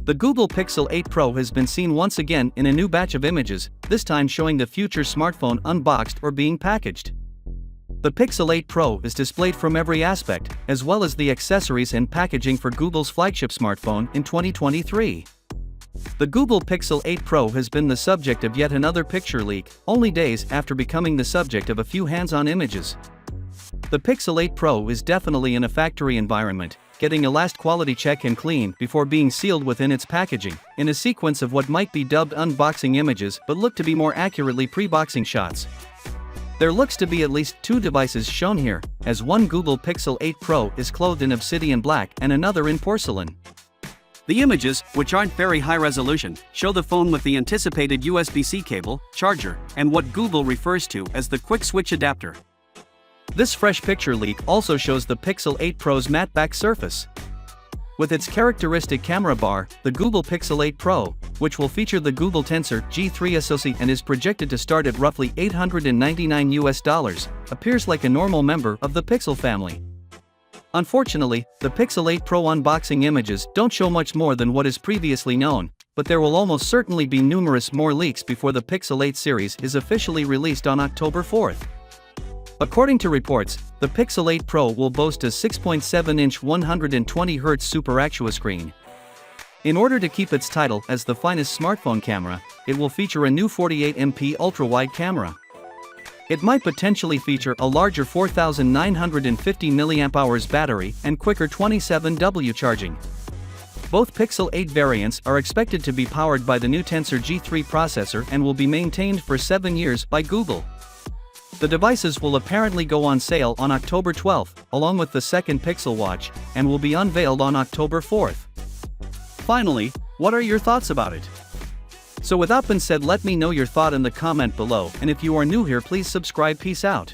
The Google Pixel 8 Pro has been seen once again in a new batch of images, this time showing the future smartphone unboxed or being packaged. The Pixel 8 Pro is displayed from every aspect, as well as the accessories and packaging for Google's flagship smartphone in 2023. The Google Pixel 8 Pro has been the subject of yet another picture leak, only days after becoming the subject of a few hands-on images. The Pixel 8 Pro is definitely in a factory environment, getting a last quality check and clean before being sealed within its packaging, in a sequence of what might be dubbed unboxing images but look to be more accurately pre-boxing shots. There looks to be at least two devices shown here, as one Google Pixel 8 Pro is clothed in obsidian black and another in porcelain. The images, which aren't very high resolution, show the phone with the anticipated USB-C cable, charger, and what Google refers to as the quick switch adapter. This fresh picture leak also shows the Pixel 8 Pro's matte back surface. With its characteristic camera bar, the Google Pixel 8 Pro, which will feature the Google Tensor G3 SoC and is projected to start at roughly $899, appears like a normal member of the Pixel family. Unfortunately, the Pixel 8 Pro unboxing images don't show much more than what is previously known, but there will almost certainly be numerous more leaks before the Pixel 8 series is officially released on October 4th. According to reports, the Pixel 8 Pro will boast a 6.7-inch 120Hz Super AQUA screen. In order to keep its title as the finest smartphone camera, it will feature a new 48MP ultra-wide camera. It might potentially feature a larger 4,950 mAh battery and quicker 27W charging. Both Pixel 8 variants are expected to be powered by the new Tensor G3 processor and will be maintained for 7 years by Google. The devices will apparently go on sale on October 12th, along with the second Pixel Watch, and will be unveiled on October 4th. Finally, what are your thoughts about it? So with that being said, let me know your thought in the comment below, and if you are new here, please subscribe. Peace out.